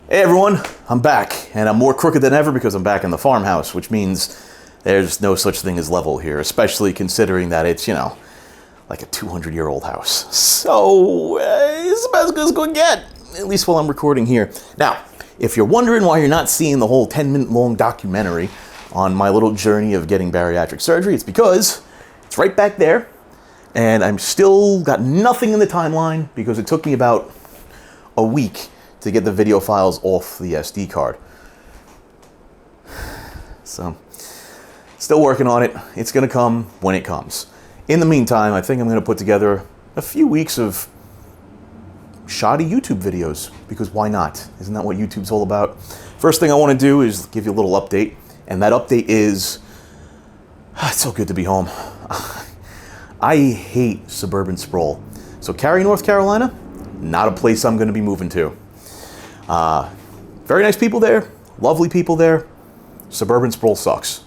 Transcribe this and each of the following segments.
Hey everyone, I'm back, and I'm more crooked than ever because I'm back in the farmhouse, which means there's no such thing as level here, especially considering that it's, like a 200-year-old house. So, it's about as good as it's going to get, at least while I'm recording here. Now, if you're wondering why you're not seeing the whole 10-minute long documentary on my little journey of getting bariatric surgery, it's because it's right back there, and I'm still got nothing in the timeline because it took me about a week to get the video files off the SD card. So, still working on it. It's going to come when it comes. In the meantime, I think I'm going to put together a few weeks of shoddy YouTube videos, because why not? Isn't that what YouTube's all about? First thing I want to do is give you a little update, and that update is, it's so good to be home. I hate suburban sprawl. So Cary, North Carolina, not a place I'm going to be moving to. Very nice people there, lovely people there. Suburban sprawl sucks.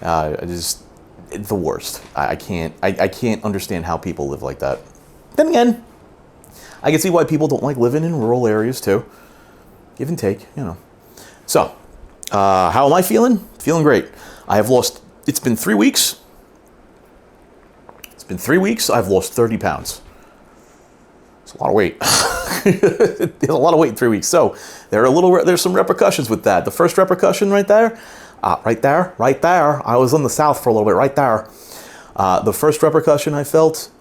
It's the worst. I can't understand how people live like that. Then again, I can see why people don't like living in rural areas too. Give and take, So, how am I feeling? Feeling great. I have lost, it's been 3 weeks. It's been 3 weeks, I've lost 30 pounds. It's a lot of weight. There's a lot of weight in 3 weeks. So there's some repercussions with that. The first repercussion right there. I was in the south for a little bit, right there. The first repercussion I felt,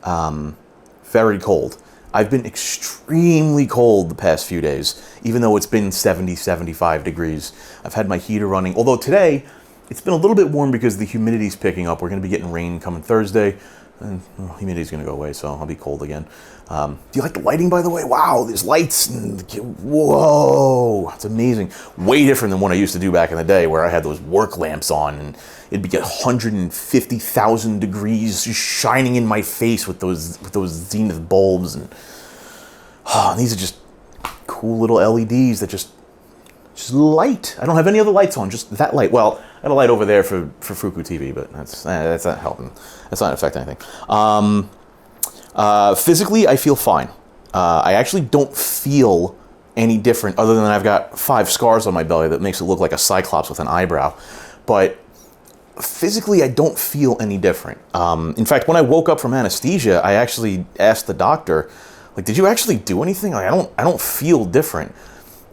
very cold. I've been extremely cold the past few days, even though it's been 70, 75 degrees. I've had my heater running. Although today, it's been a little bit warm because the humidity's picking up. We're going to be getting rain coming Thursday. And humidity's going to go away, so I'll be cold again. Do you like the lighting, by the way? Wow, there's lights. Whoa, it's amazing. Way different than what I used to do back in the day, where I had those work lamps on, and it'd be 150,000 degrees just shining in my face with those zenith bulbs. And these are just cool little LEDs that just light. I don't have any other lights on, just that light. Well, I had a light over there for Fuku TV, but that's not helping. That's not affecting anything. Physically, I feel fine. I actually don't feel any different, other than I've got 5 scars on my belly that makes it look like a cyclops with an eyebrow. But physically, I don't feel any different. In fact, when I woke up from anesthesia, I actually asked the doctor, like, "Did you actually do anything? Like, I don't feel different."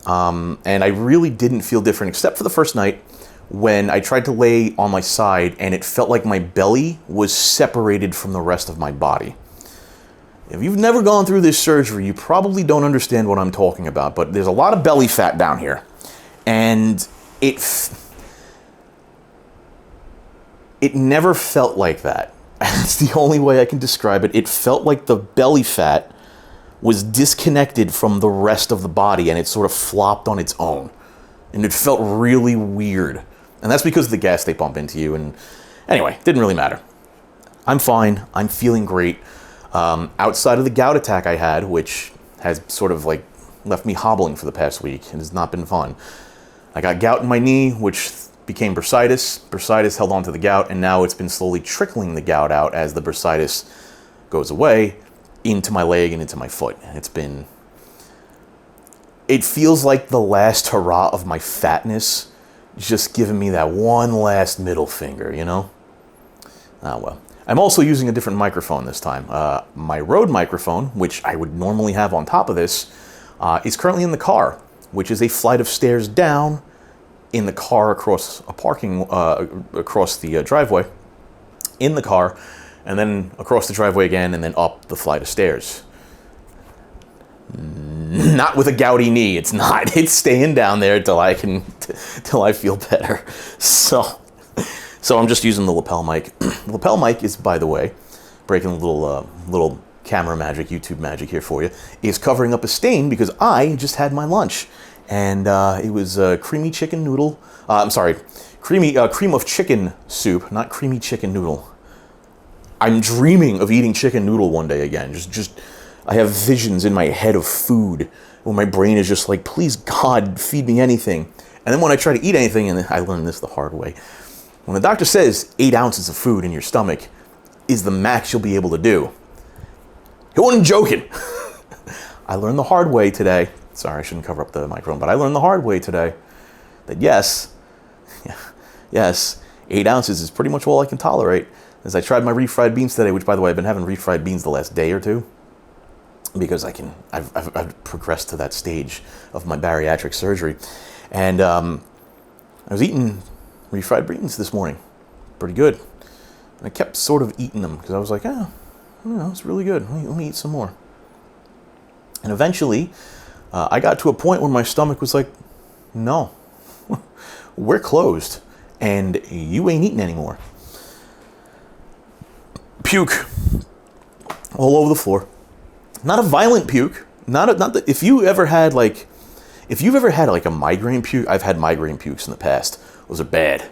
And I really didn't feel different, except for the first night when I tried to lay on my side and it felt like my belly was separated from the rest of my body. If you've never gone through this surgery, you probably don't understand what I'm talking about, but there's a lot of belly fat down here. And it never felt like that. That's the only way I can describe it. It felt like the belly fat was disconnected from the rest of the body and it sort of flopped on its own. And it felt really weird. And that's because of the gas they pump into you. And anyway, didn't really matter. I'm fine. I'm feeling great. Outside of the gout attack I had, which has sort of like left me hobbling for the past week and has not been fun. I got gout in my knee, which became bursitis. Bursitis held on to the gout, and now it's been slowly trickling the gout out as the bursitis goes away into my leg and into my foot. It feels like the last hurrah of my fatness, just giving me that one last middle finger, well. I'm also using a different microphone this time. My Rode microphone, which I would normally have on top of this, is currently in the car, which is a flight of stairs down in the car across across the driveway, in the car, and then across the driveway again, and then up the flight of stairs. Not with a gouty knee. It's not. It's staying down there till I feel better. So I'm just using the lapel mic. The lapel mic is, by the way, breaking a little camera magic, YouTube magic here for you, is covering up a stain because I just had my lunch. And it was creamy chicken noodle. Cream of chicken soup, not creamy chicken noodle. I'm dreaming of eating chicken noodle one day again. I have visions in my head of food where my brain is just like, please God, feed me anything. And then when I try to eat anything, and I learned this the hard way, when the doctor says 8 ounces of food in your stomach is the max you'll be able to do, he wasn't joking. I learned the hard way today. Sorry, I shouldn't cover up the microphone, but I learned the hard way today that yes, 8 ounces is pretty much all I can tolerate. As I tried my refried beans today, which by the way, I've been having refried beans the last day or two because I've progressed to that stage of my bariatric surgery. And I was eating refried beans this morning. Pretty good. And I kept sort of eating them because I was like, it's really good. Let me eat some more. And eventually, I got to a point where my stomach was like, no, we're closed and you ain't eating anymore. Puke all over the floor. Not a violent puke. If you've ever had like a migraine puke, I've had migraine pukes in the past. Those are bad.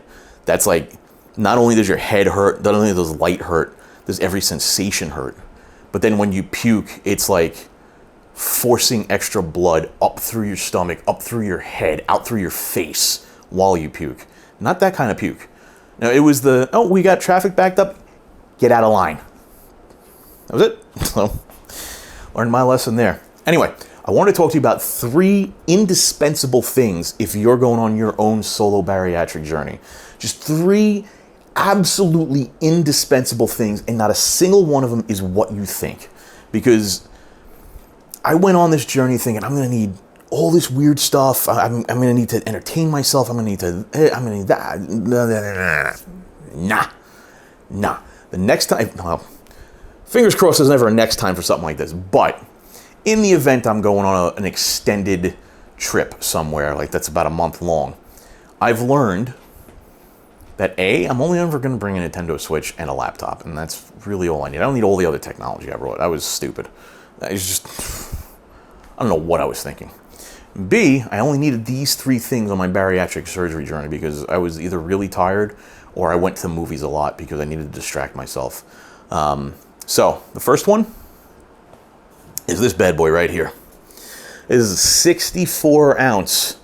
That's like, not only does your head hurt, not only does light hurt, does every sensation hurt. But then when you puke, it's like forcing extra blood up through your stomach, up through your head, out through your face while you puke. Not that kind of puke. No, it was we got traffic backed up, get out of line. That was it. So, learned my lesson there. Anyway, I want to talk to you about 3 indispensable things if you're going on your own solo bariatric journey. Just 3 absolutely indispensable things, and not a single one of them is what you think. Because I went on this journey thinking I'm going to need all this weird stuff. I'm going to need to entertain myself. I'm going to need that. Nah. The next time, well, fingers crossed there's never a next time for something like this. But in the event I'm going on an extended trip somewhere, like that's about a month long, I've learned that I'm only ever going to bring a Nintendo Switch and a laptop. And that's really all I need. I don't need all the other technology I brought. I was stupid. I don't know what I was thinking. B, I only needed these 3 things on my bariatric surgery journey because I was either really tired or I went to the movies a lot because I needed to distract myself. So the first one is this bad boy right here. It is a 64-ounce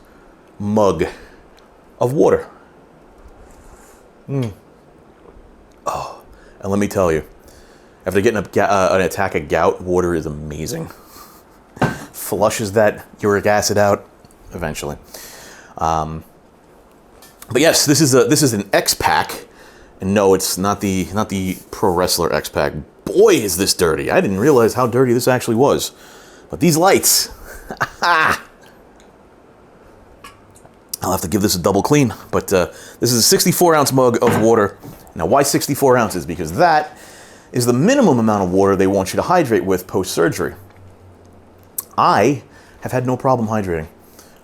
mug of water. Oh, and let me tell you, after getting an attack of gout, water is amazing. Flushes that uric acid out eventually. But yes, this is an X-Pack, and no, it's not the pro wrestler X-Pack. Boy, is this dirty! I didn't realize how dirty this actually was. But these lights, I'll have to give this a double clean. But this is a 64-ounce mug of water. Now, why 64 ounces? Because that is the minimum amount of water they want you to hydrate with post-surgery. I have had no problem hydrating.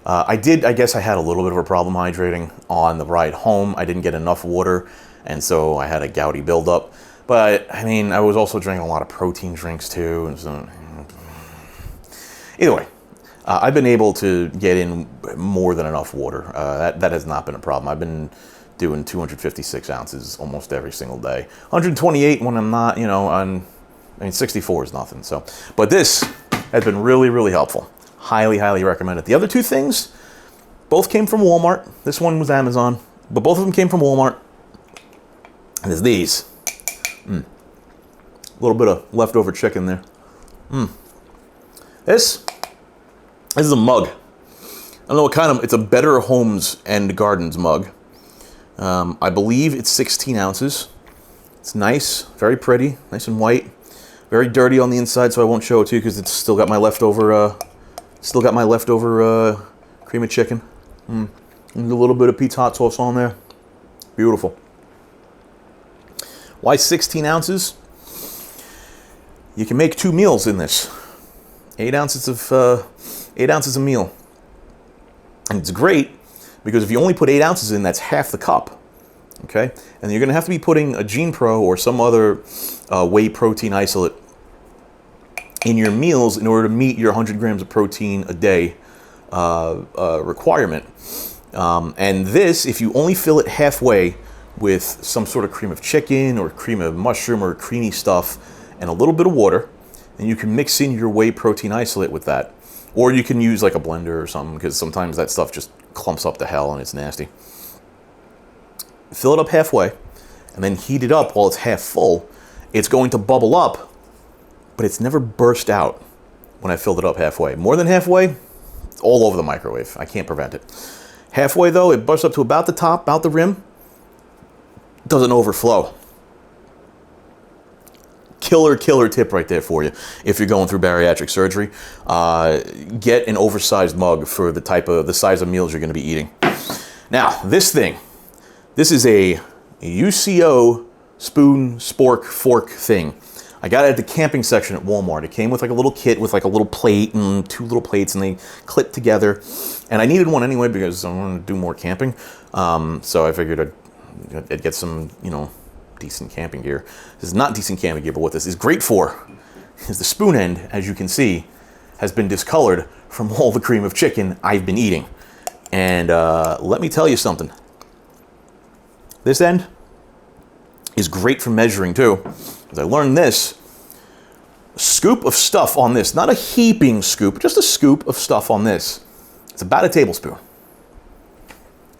I guess I had a little bit of a problem hydrating on the ride home. I didn't get enough water, and so I had a gouty buildup. But, I mean, I was also drinking a lot of protein drinks, too. And so, either way, I've been able to get in more than enough water. That has not been a problem. I've been doing 256 ounces almost every single day. 128 when I'm not, 64 is nothing. So, but this has been really, really helpful. Highly, highly recommend it. The other 2 things, both came from Walmart. This one was Amazon, but both of them came from Walmart. And there's these. A little bit of leftover chicken there. This is a mug. I don't know what kind of, it's a Better Homes and Gardens mug. I believe it's 16 ounces. It's nice, very pretty, nice and white. Very dirty on the inside, so I won't show it to you because it's still got my leftover cream of chicken. And a little bit of Pete's hot sauce on there. Beautiful. Why 16 ounces? You can make 2 meals in this. 8 ounces a meal. And it's great because if you only put 8 ounces in, that's half the cup. Okay? And you're going to have to be putting a Gene Pro or some other whey protein isolate in your meals in order to meet your 100 grams of protein a day requirement. And this, if you only fill it halfway with some sort of cream of chicken or cream of mushroom or creamy stuff and a little bit of water, and you can mix in your whey protein isolate with that. Or you can use like a blender or something because sometimes that stuff just clumps up to hell and it's nasty. Fill it up halfway and then heat it up while it's half full. It's going to bubble up, but it's never burst out when I filled it up halfway. More than halfway, all over the microwave. I can't prevent it. Halfway though, it bursts up to about the top, about the rim. Doesn't overflow. Killer tip right there for you. If you're going through bariatric surgery, get an oversized mug for the size of meals you're going to be eating. Now, this is a UCO spoon, spork, fork thing. I got it at the camping section at Walmart. It came with like a little kit with like a little plate and 2 little plates, and they clip together. And I needed one anyway because I wanted to do more camping. So I figured I'd get some, decent camping gear. This is not decent camping gear, but what this is great for is the spoon end, as you can see, has been discolored from all the cream of chicken I've been eating. And let me tell you something. This end is great for measuring too. As I learned this, a scoop of stuff on this, not a heaping scoop, just a scoop of stuff on this. It's about a tablespoon.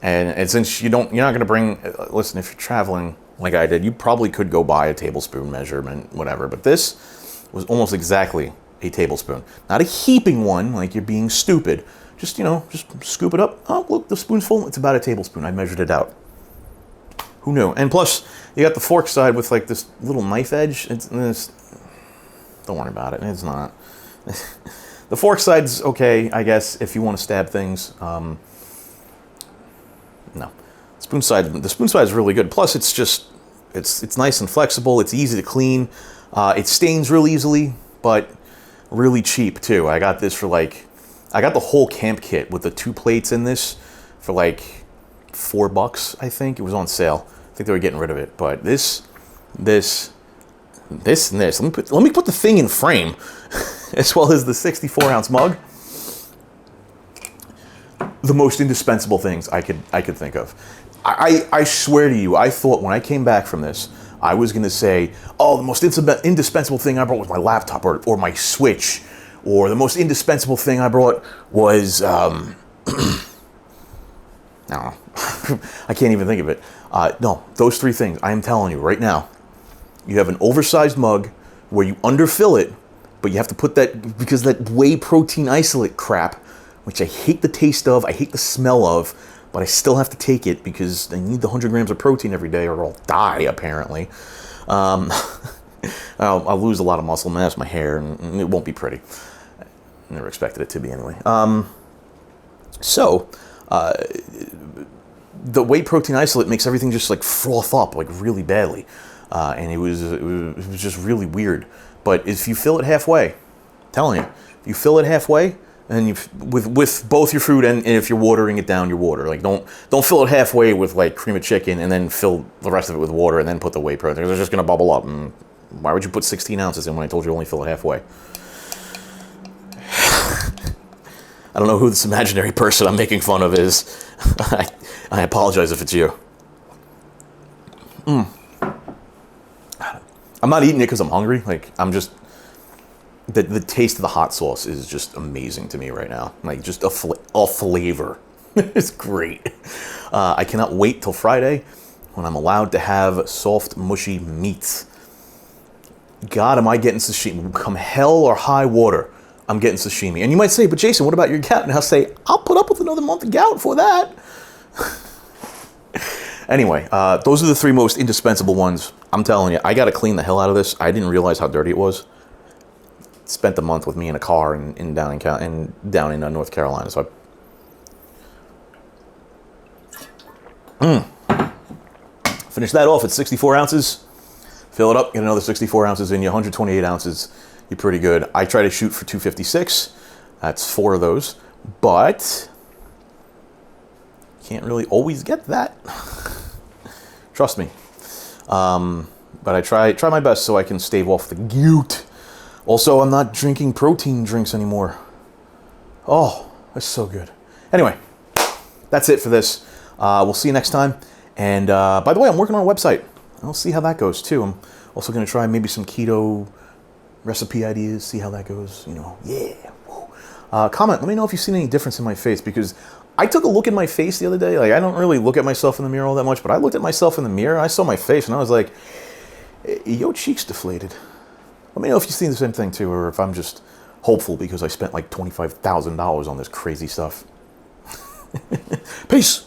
And since you're not going to bring, listen, if you're traveling like I did, you probably could go buy a tablespoon measurement, whatever. But this was almost exactly a tablespoon. Not a heaping one, like you're being stupid. Just, just scoop it up. Oh, look, the spoon's full. It's about a tablespoon. I measured it out. Who knew? And plus, you got the fork side with like this little knife edge. Don't worry about it. It's not. The fork side's okay, I guess, if you want to stab things. No. The spoon side is really good. Plus, it's nice and flexible. It's easy to clean. It stains real easily, but really cheap too. I got this for I got the whole camp kit with the 2 plates in this for like $4, I think. It was on sale. I think they were getting rid of it. But this, and this. Let me put the thing in frame, as well as the 64-ounce mug. The most indispensable things I could think of. I swear to you, I thought when I came back from this, I was going to say, oh, the most indispensable thing I brought was my laptop or my Switch, or the most indispensable thing I brought was, I don't know. I can't even think of it. No, those 3 things, I am telling you right now. You have an oversized mug where you underfill it, but you have to put that, because that whey protein isolate crap, which I hate the taste of, I hate the smell of, but I still have to take it because I need the 100 grams of protein every day or I'll die, apparently. I'll lose a lot of muscle mass, my hair, and it won't be pretty. I never expected it to be anyway. The whey protein isolate makes everything just like froth up like really badly. And it was just really weird. But if you fill it halfway, I'm telling you, if you fill it halfway, and with both your food and if you're watering it down, your water. Like don't fill it halfway with like cream of chicken and then fill the rest of it with water and then put the whey protein. It's just gonna bubble up. And why would you put 16 ounces in when I told you only fill it halfway? I don't know who this imaginary person I'm making fun of is. I apologize if it's you. I'm not eating it because I'm hungry. Like I'm just. The taste of the hot sauce is just amazing to me right now. Like just a flavor. It's great. I cannot wait till Friday when I'm allowed to have soft, mushy meats. God, am I getting sashimi? Come hell or high water, I'm getting sashimi. And you might say, but Jason, what about your gout? And I'll say, I'll put up with another month of gout for that. Anyway, those are the 3 most indispensable ones. I'm telling you, I got to clean the hell out of this. I didn't realize how dirty it was. Spent a month with me in a car down in North Carolina. So finish that off at 64 ounces. Fill it up, get another 64 ounces in you, 128 ounces. You're pretty good. I try to shoot for 256. That's 4 of those, but can't really always get that. Trust me. But I try my best so I can stave off the gout. Also, I'm not drinking protein drinks anymore. Oh, that's so good. Anyway, that's it for this. We'll see you next time. And by the way, I'm working on a website. I'll see how that goes too. I'm also going to try maybe some keto recipe ideas, see how that goes. Yeah. Comment, let me know if you've seen any difference in my face, because I took a look at my face the other day. Like, I don't really look at myself in the mirror all that much, but I looked at myself in the mirror. I saw my face and I was like, your cheek's deflated. Let me know if you've seen the same thing too, or if I'm just hopeful because I spent like $25,000 on this crazy stuff. Peace.